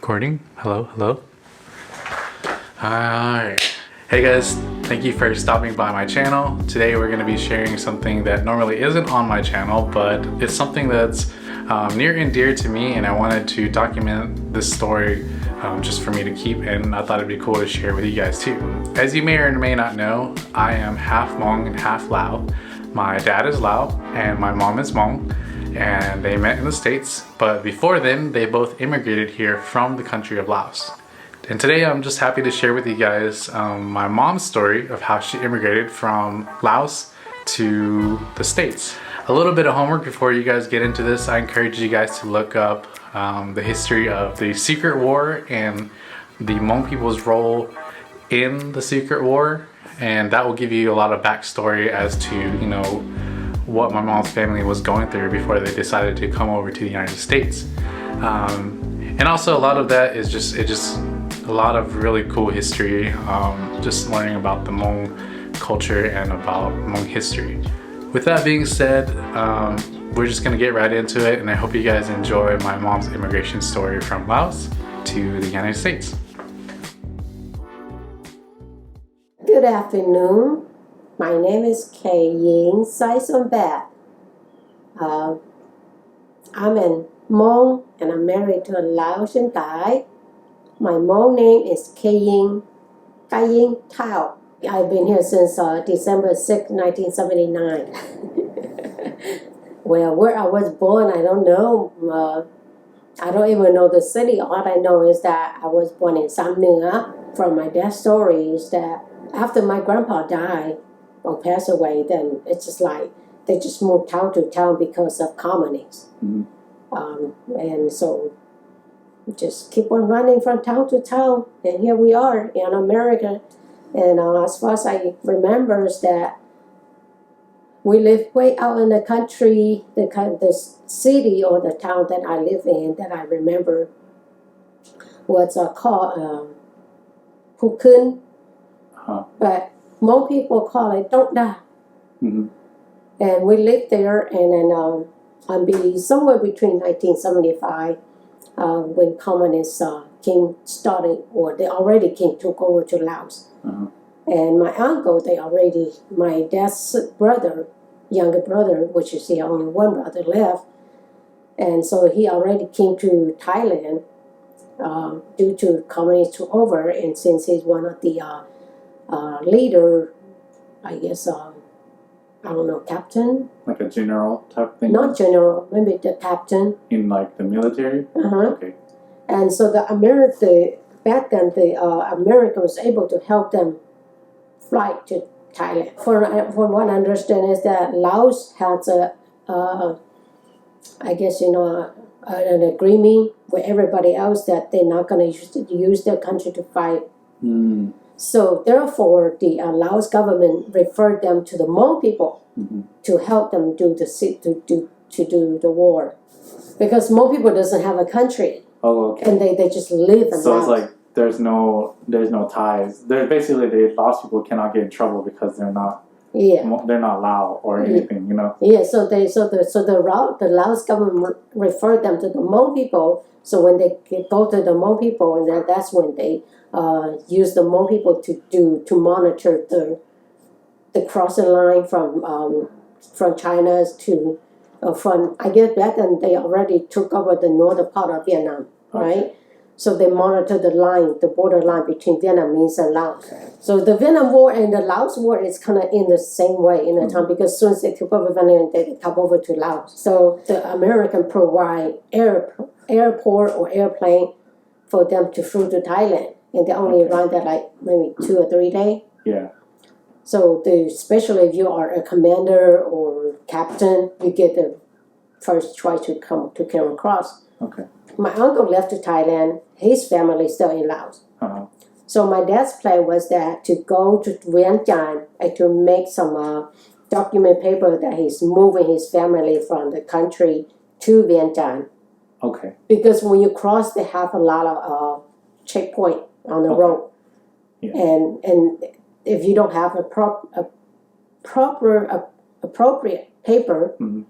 Recording. Hello. Alright. Hey guys, thank you for stopping by my channel. Today we're going to be sharing something that normally isn't on my channel, but it's something that's near and dear to me, and I wanted to document this story just for me to keep, and I thought it'd be cool to share with you guys too. As you may or may not know, I am half Hmong and half Lao. My dad is Lao and my mom is Hmong, and they met in the States, but before then they both immigrated here from the country of Laos. And today I'm just happy to share with you guys my mom's story of how she immigrated from Laos to the States. A little bit of homework before you guys get into this. I encourage you guys to look up the history of the Secret War and the Hmong people's role in the Secret War, and that will give you a lot of backstory as to, you know, what my mom's family was going through before they decided to come over to the United States. And also a lot of that is just a lot of really cool history, just learning about the Hmong culture and about Hmong history. With that being said, we're just gonna get right into it, and I hope you guys enjoy my mom's immigration story from Laos to the United States. Good afternoon. My name is Saysombath. I'm an Hmong and I'm married to a Laotian guy. My Hmong name is Kayin Tao. I've been here since December 6, 1979. Well, where I was born, I don't know. I don't even know the city. All I know is that I was born in Sam Nua. From my dad's story is that after my grandpa died or passed away, then it's just like they just moved town to town because of communists. Mm-hmm. And so just keep on running from town to town, and here we are in America. And as far as I remember is that we live way out in the country. The city or the town that I live in that I remember was called Pukun, but most people call it Don't Da. Mm-hmm. And we lived there, and then somewhere between 1975 when communists came started, or they already came took over to Laos. Uh-huh. And my uncle, my dad's younger brother, which is the only one brother left, and so he already came to Thailand due to communists took over, and since he's one of the leader, I guess, I don't know, captain? Like a general type thing? Not general, maybe the captain. In like the military? Uh-huh. Okay. And so back then, America was able to help them fly to Thailand. For what I understand is that Laos has an agreement with everybody else that they're not going to use their country to fight. Mm. So therefore, the Laos government referred them to the Hmong people, mm-hmm, to help them do the war, because Hmong people doesn't have a country. Oh, okay. And they just live in So Laos. It's like there's no ties. They're basically the Laos people cannot get in trouble because they're not Lao or anything, you know. Yeah. So the Laos government referred them to the Hmong people. So when they go to the Hmong people, and then that's when they use the Hmong people to monitor the crossing line from China to I guess back then they already took over the northern part of Vietnam, right? Okay. So they monitor the border line between Vietnamese and Laos. So the Vietnam War and the Laos War is kind of in the same way in the time, because as soon as they took over Vietnam, they come over to Laos. So the American provide airport or airplane for them to fly to Thailand, and they only run that like maybe 2 or 3 days. Yeah. So especially if you are a commander or captain, you get the first choice to come across. Okay. My uncle left to Thailand. His family is still in Laos. Uh-huh. So my dad's plan was that to go to Vientiane and to make some document paper that he's moving his family from the country to Vientiane. Okay. Because when you cross, they have a lot of checkpoint on the road. Yeah. And if you don't have appropriate paper, mm-hmm,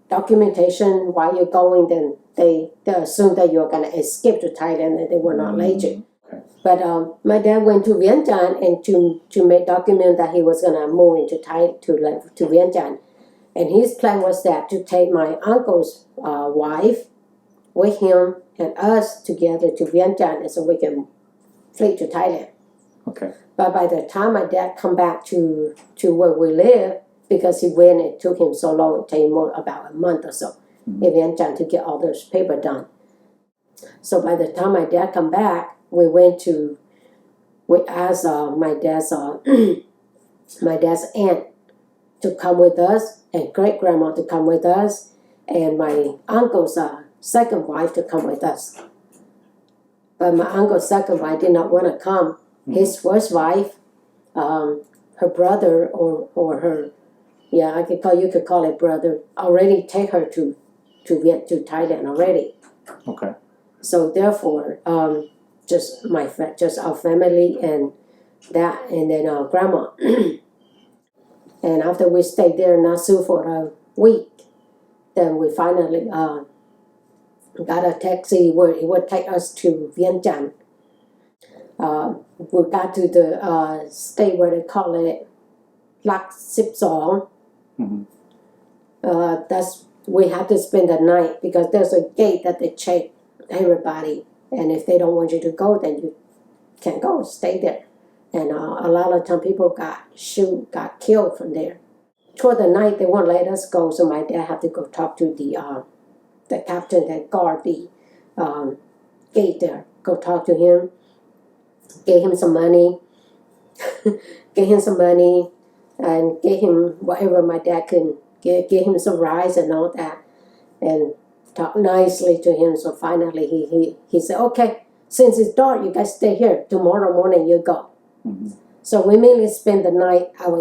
documentation why you're going, then they assume that you're going to escape to Thailand and they will not let you. Okay. But my dad went to Vientiane and to make document that he was going to move into to Vientiane. And his plan was that to take my uncle's wife with him and us together to Vientiane, and so we can flee to Thailand. Okay. But by the time my dad come back to where we live, because he went, it took him so long, it took him about a month or so in Vientiane to get all those paper done. So by the time my dad come back, we asked my dad's my dad's aunt to come with us, and great grandma to come with us, and my uncle's second wife to come with us. But my uncle's second wife did not want to come. His first wife, her brother or her, yeah, you could call it brother, already take her to Thailand already. Okay. So therefore, just our family and that, and then our grandma. And after we stayed there in Nasu for a week, then we finally got a taxi where it would take us to Vientiane. We got to the state where they call it Lac Sipsong. That's we have to spend the night because there's a gate that they check everybody, and if they don't want you to go, then you can't go. Stay there. And a lot of time people got killed from there. Toward the night they won't let us go, so my dad had to go talk to the captain that guard the gate there. Go talk to him, gave him some money, and gave him whatever my dad could give him some rice and all that, and talk nicely to him. So finally he said, okay, since it's dark, you guys stay here. Tomorrow morning you go. So we mainly spent the night out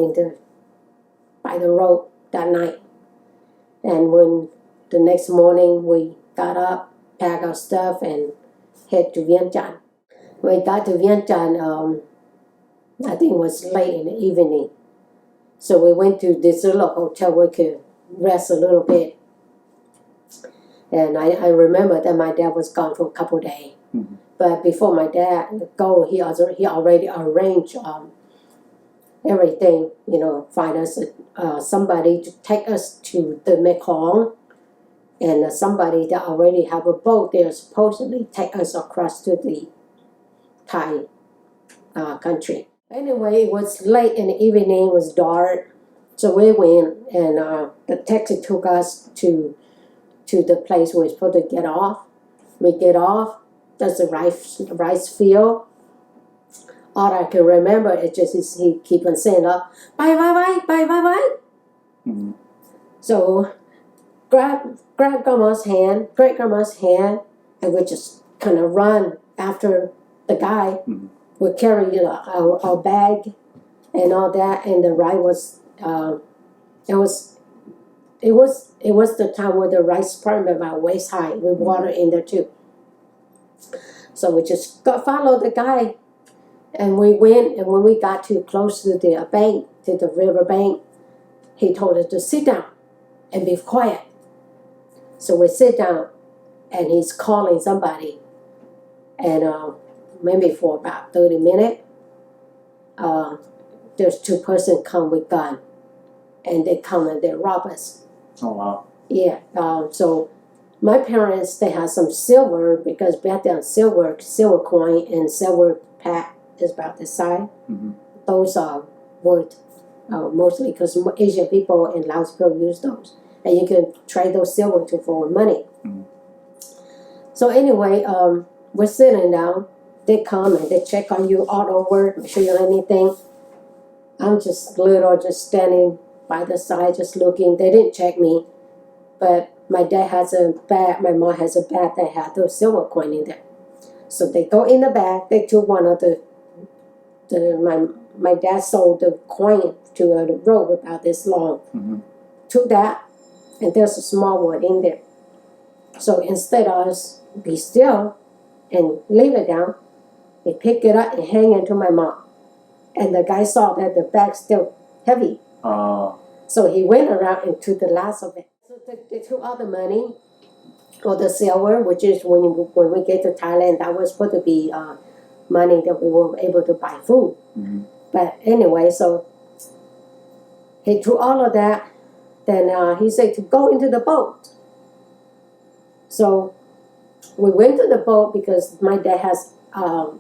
by the road that night. And when the next morning we got up, packed our stuff, and head to Vientiane. We got to Vientiane, I think it was late in the evening. So we went to this little hotel where we could rest a little bit. And I remember that my dad was gone for a couple of days. But before my dad go, he already arranged everything, find us somebody to take us to the Mekong, and somebody that already have a boat there supposedly take us across to the Thai country. Anyway, it was late in the evening, it was dark, so we went, and the taxi took us to the place we were supposed to get off. We get off, there's a rice field. All I can remember is just he keep on saying, bye. So grab great grandma's hand, and we just kind of run after the guy. We carried our bag and all that, and the ride was it was the time where the rice sprung about waist high with water in there too. So we just followed the guy, and we went, and when we got too close to the bank, to the river bank, he told us to sit down and be quiet. So we sit down, and he's calling somebody, and maybe for about 30 minutes, there's two persons come with gun, and they come and they rob us. Oh, wow. Yeah, so my parents, they had some silver, because back then silver coin and silver pack is about this size. Those are worth mostly, because Asian people and Laos people use those, and you can trade those silver for money. So anyway, we're sitting down. They come and they check on you all over, make sure you have anything. I'm just standing by the side, just looking. They didn't check me, but my dad has a bag, my mom has a bag that had those silver coin in there. So they go in the bag, they took one of my dad sold the coin to a rope about this long. Took that, and there's a small one in there. So instead of us be still and leave it down, they pick it up and hang it to my mom. And the guy saw that the bag's still heavy. So he went around and took the last of it. So they took all the money or the silver, which is when we get to Thailand, that was supposed to be money that we were able to buy food. Mm-hmm. But anyway, so he took all of that. Then he said to go into the boat. So we went to the boat because my dad has, I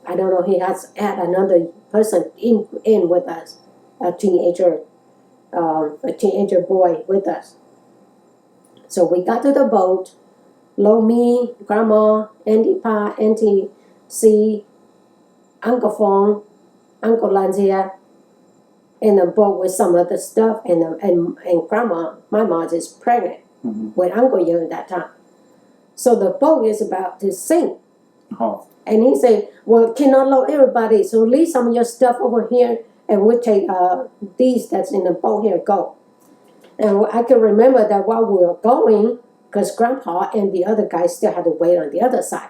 don't know, he has had another person in with us, a teenager boy with us. So we got to the boat. Lo, me, Grandma, Auntie Pa, Auntie C, Uncle Fong, Uncle Lanzia, in the boat with some other stuff, and Grandma, my mom is pregnant with Uncle Yo at that time. So the boat is about to sink. Oh. And he said, well, cannot load everybody, so leave some of your stuff over here, and we'll take these that's in the boat here, go. And I can remember that while we were going, because Grandpa and the other guy still had to wait on the other side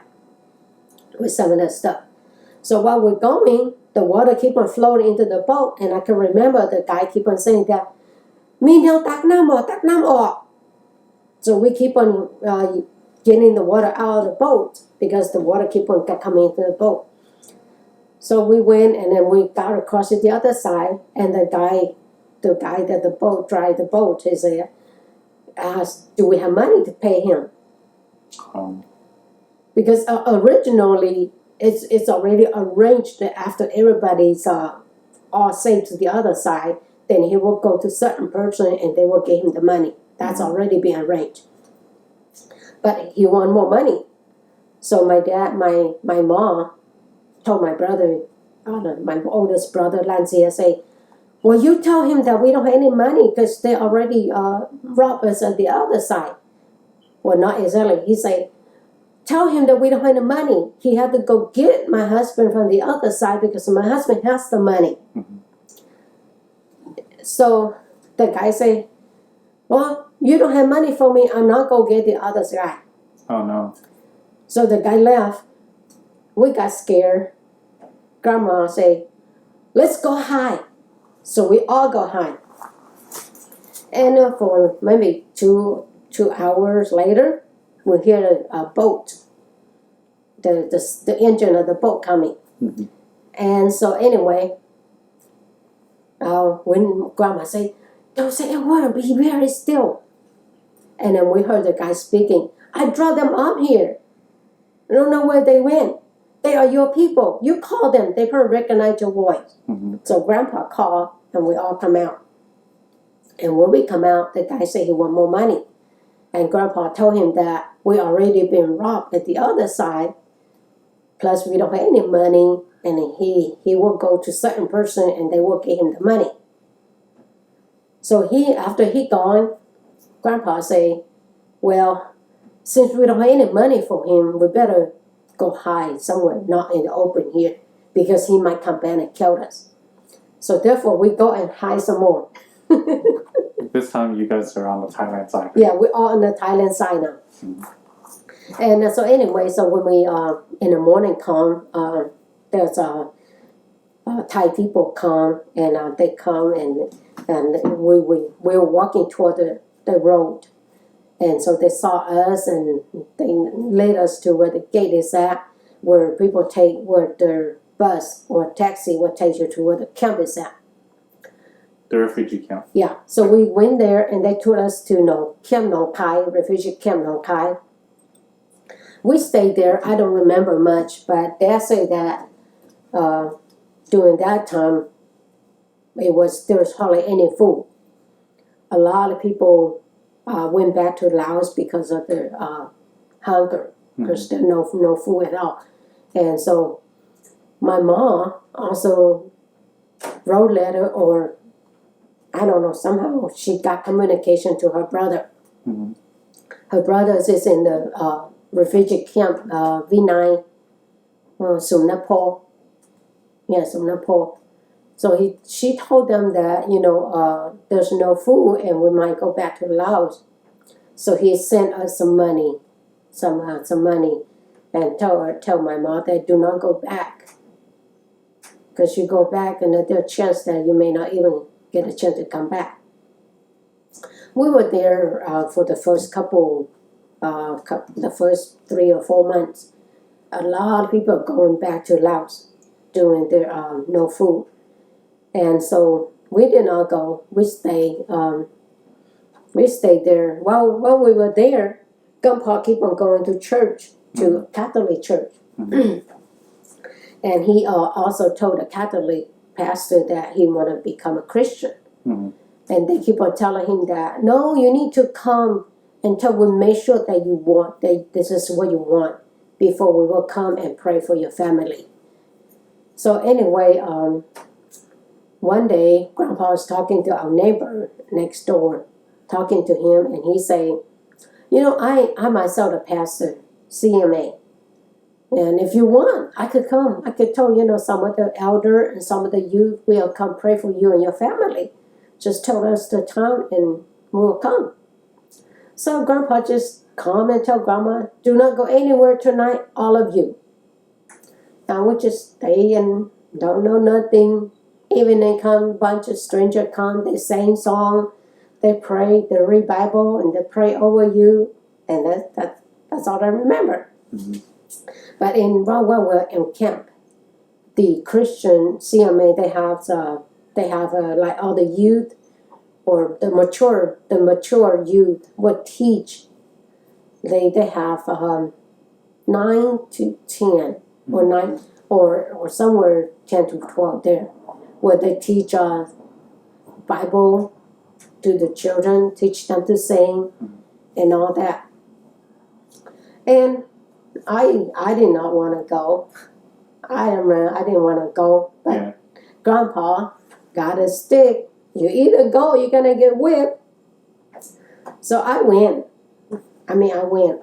with some of that stuff. So while we're going, the water keep on flowing into the boat, and I can remember the guy keep on saying that, "Mi neo tak nam o." So we keep on getting the water out of the boat because the water keep on coming into the boat. So we went, and then we got across to the other side, and the guy that the boat drive the boat is asked, "Do we have money to pay him?" Because originally it's already arranged that after everybody's all safe to the other side, then he will go to certain person and they will give him the money. That's already been arranged. But he want more money. So my dad, my mom told my brother, my oldest brother, Lanzia, say, well, you tell him that we don't have any money because they already robbed us on the other side. Well, not exactly. He said, tell him that we don't have any money. He had to go get my husband from the other side because my husband has the money. So the guy say, well, you don't have money for me. I'm not going to get the other guy. Oh, no. So the guy left. We got scared. Grandma say, let's go hide. So we all go hide. And for maybe two hours later, we hear a boat, the engine of the boat coming. And so anyway, when Grandma say, don't say a word, be very still. And then we heard the guy speaking, I brought them up here. I don't know where they went. They are your people. You call them. They probably recognize your voice. So Grandpa called, and we all come out. And when we come out, the guy said he want more money. And Grandpa told him that we already been robbed at the other side. Plus, we don't have any money. And he will go to certain person, and they will give him the money. So after he gone, Grandpa say, well, since we don't have any money for him, we better go hide somewhere, not in the open here, because he might come back and kill us. So therefore, we go and hide some more. This time you guys are on the Thailand side. Yeah, we're all on the Thailand side now. And so anyway, so when we in the morning come, there's Thai people come, and they come, and we were walking toward the road. And so they saw us, and they led us to where the gate is at, where people where their bus or taxi will take you to where the camp is at. The refugee camp. Yeah, so we went there, and they took us to Camp Nong Khai, refugee camp Nong Khai. We stayed there. I don't remember much, but they say that during that time, there was hardly any food. A lot of people went back to Laos because of their hunger, because there's no food at all. And so my mom also wrote a letter, or I don't know, somehow she got communication to her brother. Her brother is in the refugee camp V9, Sumnapo. Yeah, Sumnapo. So she told them that, there's no food and we might go back to Laos. So he sent us some money, and tell my mom that do not go back. Because you go back and there's a chance that you may not even get a chance to come back. We were there for the first the first 3 or 4 months. A lot of people going back to Laos doing their no food, and so we did not go. We stayed. We stayed there. While we were there, Grandpa keep on going to church, to Catholic church, and he also told the Catholic pastor that he want to become a Christian. And they keep on telling him that, no, you need to come until we make sure that you want, that this is what you want, before we will come and pray for your family. So anyway, one day, Grandpa was talking to our neighbor next door, talking to him, and he saying, you know, I myself a pastor, CMA. And if you want, I could come. I could tell, some of the elder and some of the youth will come pray for you and your family. Just tell us the time and we'll come. So Grandpa just come and tell Grandma, do not go anywhere tonight, all of you. And we just stay and don't know nothing. Even they come, bunch of strangers come, they sing song, they pray, they read Bible, and they pray over you. And that's all I remember. But while we're in camp, the Christian CMA, they have like all the youth or the mature youth would teach. They have 9 to 10 or 9 or somewhere 10 to 12 there, where they teach Bible to the children, teach them to sing and all that. And I did not want to go. I didn't want to go, but Grandpa got a stick. You either go, you're gonna get whipped. So I went. I went.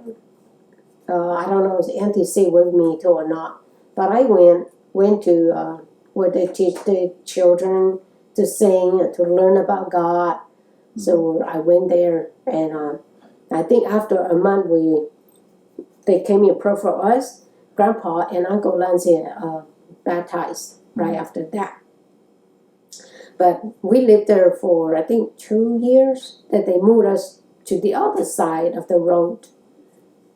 I don't know if Auntie C with me too or not, but I went to where they teach the children to sing and to learn about God. So I went there, and I think after a month they came and prayed for us. Grandpa and Uncle Lancy baptized right after that. But we lived there for, I think, 2 years. That they moved us to the other side of the road,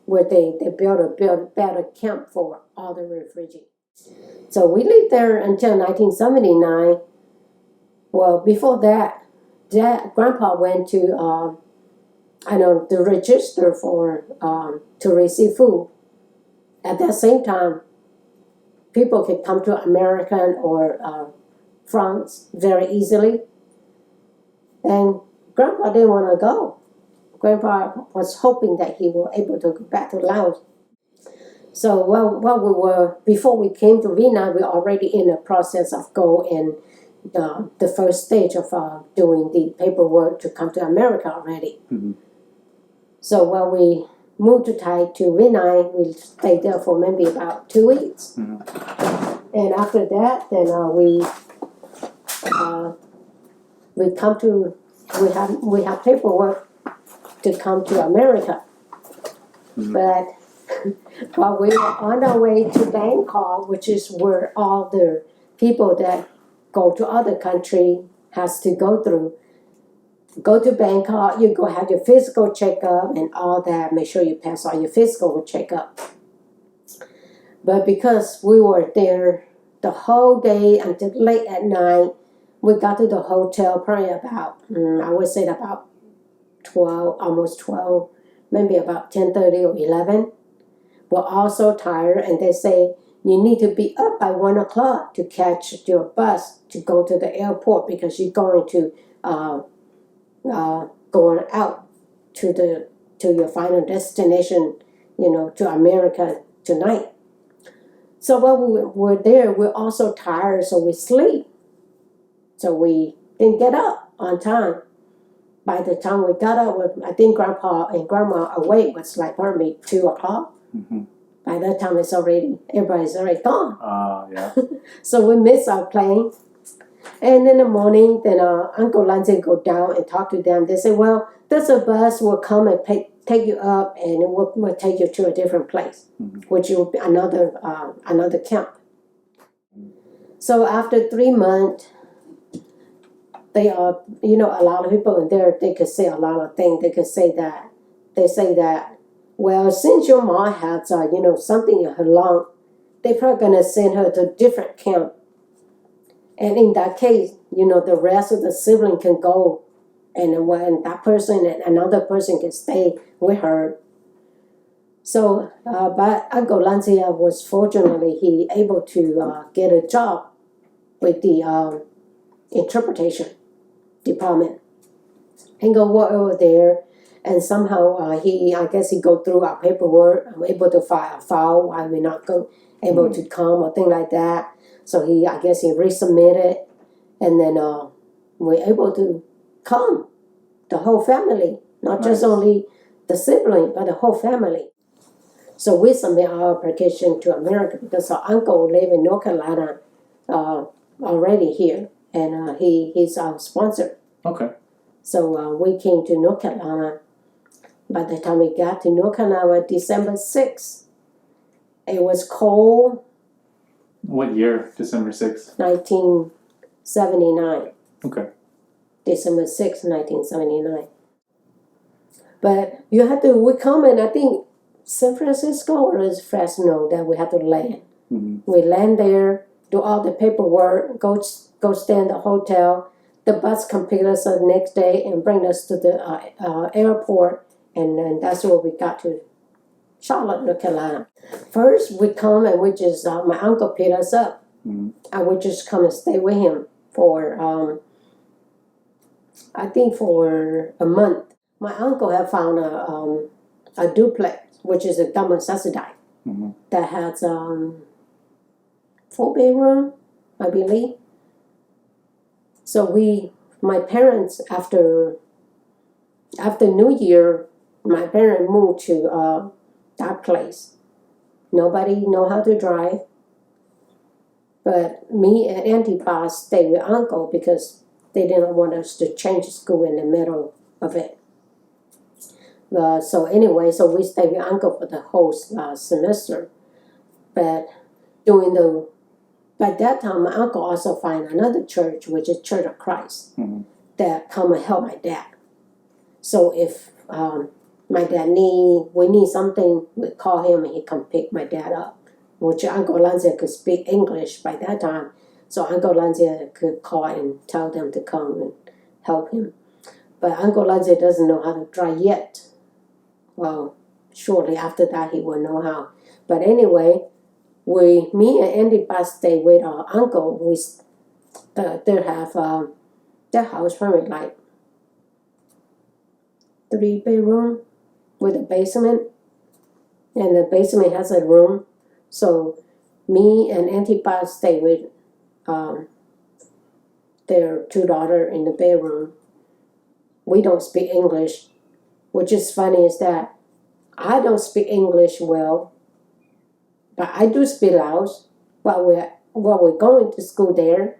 where they built a better camp for all the refugees. So we lived there until 1979. Well, before that, Grandpa went to the register for to receive food. At that same time, people could come to America or France very easily. And Grandpa didn't want to go. Grandpa was hoping that he was able to go back to Laos. So before we came to Vietnam, we were already in the process of going the first stage of doing the paperwork to come to America already. So while we moved to Vietnam, we stayed there for maybe about 2 weeks. And after that, then we have paperwork to come to America. But while we were on our way to Bangkok, which is where all the people that go to other country has to go through. Go to Bangkok, you go have your physical checkup and all that. Make sure you pass all your physical checkup. But because we were there the whole day until late at night, we got to the hotel probably about, I would say about 12, almost 12, maybe about 10:30 or 11. We're all so tired, and they say, you need to be up by 1 o'clock to catch your bus to go to the airport because you're going to going out to your final destination, to America tonight. So while we were there, we're also tired, so we sleep. So we didn't get up on time. By the time we got up, I think Grandpa and Grandma awake was like probably 2 o'clock. By that time, everybody's already gone. So we missed our plane. And in the morning, then Uncle Lancy go down and talk to them. They say, well, there's a bus will come and take you up, and it will take you to a different place, which will be another camp. So after 3 months, they are, you know, a lot of people in there, they could say a lot of things. They could say that, well, since your mom has, you know, something in her lung, they're probably going to send her to a different camp. And in that case, you know, the rest of the sibling can go, and when that person and another person can stay with her. So, but Uncle Lancia was fortunately he able to get a job with the interpretation department and go work over there. And somehow I guess he go through our paperwork. I'm able to file a file why we're not able to come or thing like that. So I guess he resubmitted, and then we're able to come, the whole family, not just only the sibling, but the whole family. So we submit our application to America because our uncle live in North Carolina already here, and he's our sponsor. Okay. So we came to North Carolina. By the time we got to North Carolina, December 6th, it was cold. What year? December 6th? 1979. Okay. December 6th, 1979. But we come in, I think, San Francisco or Fresno that we had to land. Mm-hmm. We land there, do all the paperwork, go stay in the hotel. The bus can pick us up the next day and bring us to the airport, and then that's where we got to Charlotte, North Carolina. First, we come and we just, my uncle picked us up, and we just come and stay with him for, I think for a month. My uncle had found a duplex, which is a government subsidized, that has 4-bedroom, I believe. So my parents, after New Year, my parents moved to that place. Nobody know how to drive, but me and Auntie Pa stayed with Uncle because they didn't want us to change school in the middle of it. So anyway, so we stayed with Uncle for the whole semester. But by that time, my uncle also find another church, which is Church of Christ, that come and help my dad. So if my dad we need something, we call him and he come pick my dad up, which Uncle Lancia could speak English by that time. So Uncle Lancia could call and tell them to come and help him. But Uncle Lancia doesn't know how to drive yet. Well, shortly after that, he will know how. But anyway, me and Andy Bass stay with our uncle. They have their house probably like 3-bedroom with a basement, and the basement has a room. So me and Auntie Pa stay with their 2 daughters in the bedroom. We don't speak English, which is funny is that I don't speak English well, but I do speak Laos. While we're going to school there,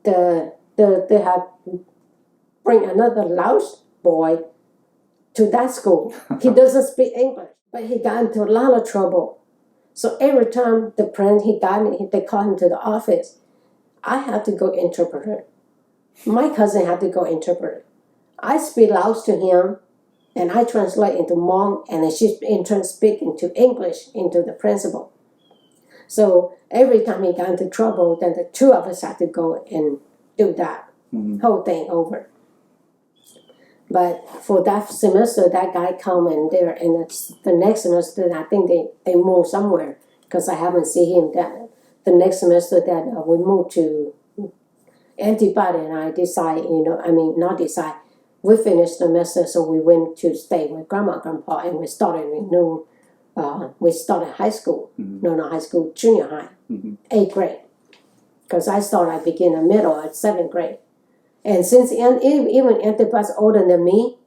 they have bring another Laos boy to that school. He doesn't speak English, but he got into a lot of trouble. So every time the parents they call him to the office. I had to go interpreter. My cousin had to go interpreter. I speak Laos to him, and I translate into Hmong, and then she in turn speak into English into the principal. So every time he got into trouble, then the 2 of us had to go and do that whole thing over. But for that semester, that guy come in there, and the next semester, I think they moved somewhere because I haven't seen him. That the next semester that we moved to Antibody, and I decide, not decide. We finished the semester, so we went to stay with Grandma and Grandpa, and we started we started high school. No, not high school, junior high, 8th grade. Because I began in middle at 7th grade. And since even Antipas older than me,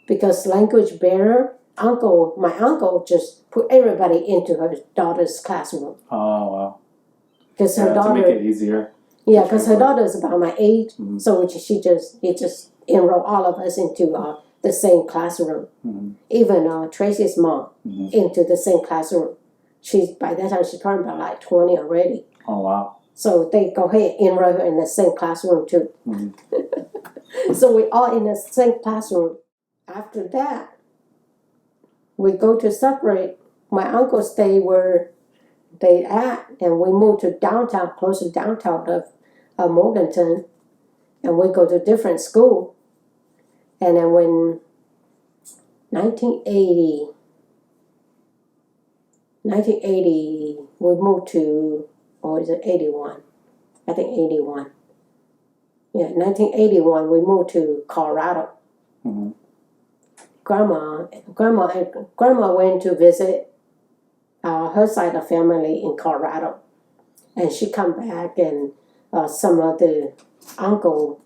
because language barrier, my uncle just put everybody into her daughter's classroom. Oh, wow. Because her daughter, to make it easier. Yeah, because her daughter is about my age, so he just enrolled all of us into the same classroom. Even Tracy's mom into the same classroom. By that time she's probably about like 20 already. Oh, wow. So they go ahead and enroll her in the same classroom too. So we all in the same classroom. After that, we go to separate. My uncle stayed where they at, and we moved to downtown, close to downtown of Morganton, and we go to different school. And then when 1980, we moved to, or is it 81? I think 81. Yeah, 1981, we moved to Colorado. Mhm. Grandma went to visit her side of family in Colorado, and she come back, and some of the uncle,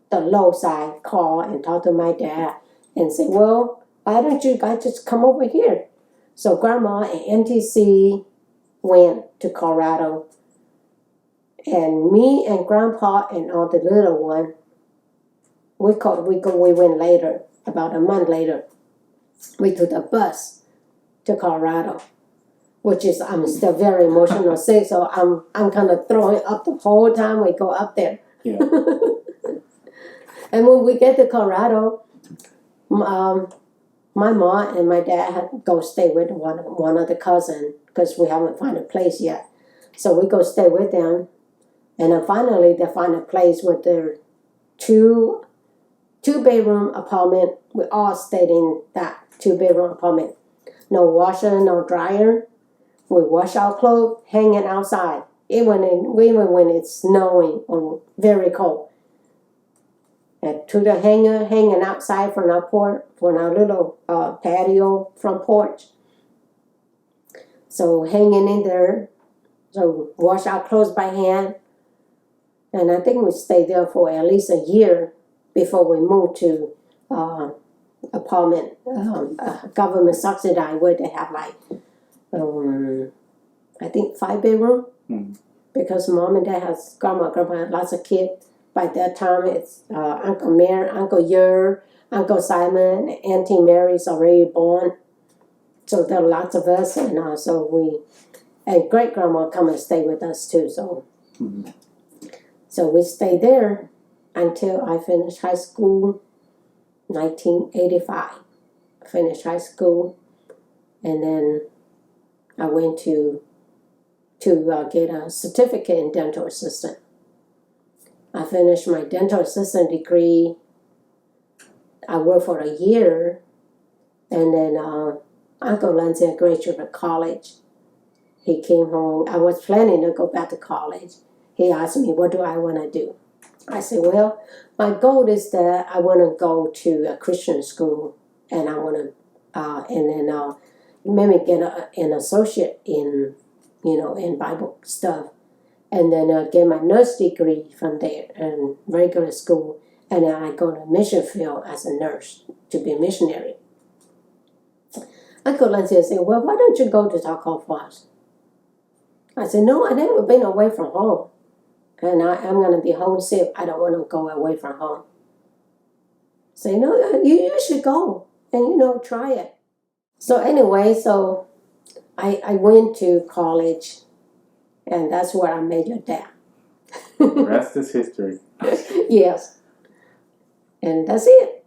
the low side, call and talk to my dad and say, well, why don't you guys just come over here? So Grandma and NTC went to Colorado, and me and Grandpa and all the little one, we went later, about a month later. We took the bus to Colorado, which is, I'm still very emotional sick, so I'm kind of throwing up the whole time we go up there. Yeah. And when we get to Colorado, my mom and my dad had to go stay with one of the cousins because we haven't found a place yet. So we go stay with them, and then finally they find a place with their two-bedroom apartment. We all stayed in that two-bedroom apartment. No washer, no dryer. We wash our clothes hanging outside, even when it's snowing or very cold. And to the hanger hanging outside from our little patio front porch. So hanging in there. So wash our clothes by hand. And I think we stayed there for at least a year before we moved to apartment, government subsidized, where they have like, I think 5-bedroom. Mm. Because mom and dad has grandma had lots of kids. By that time, it's Uncle Mary, Uncle Yer, Uncle Simon, Auntie Mary's already born. So there are lots of us, and and great grandma come and stay with us too. So, So we stayed there until I finished high school, 1985. Finished high school, and then I went to get a certificate in dental assistant. I finished my dental assistant degree. I worked for a year, and then Uncle Lindsay graduated from college. He came home. I was planning to go back to college. He asked me, what do I want to do? I said, well, my goal is that I want to go to a Christian school, and I want to, and then maybe get an associate in Bible stuff, and then get my nurse degree from there in regular school, and then I go to mission field as a nurse to be a missionary. Uncle Lindsay said, well, why don't you go to Taco Falls? I said, no, I've never been away from home, and I'm going to be homesick. I don't want to go away from home. Say, no, you should go and, try it. So anyway, I went to college, and that's where I majored at. The rest is history. Yes. And that's it.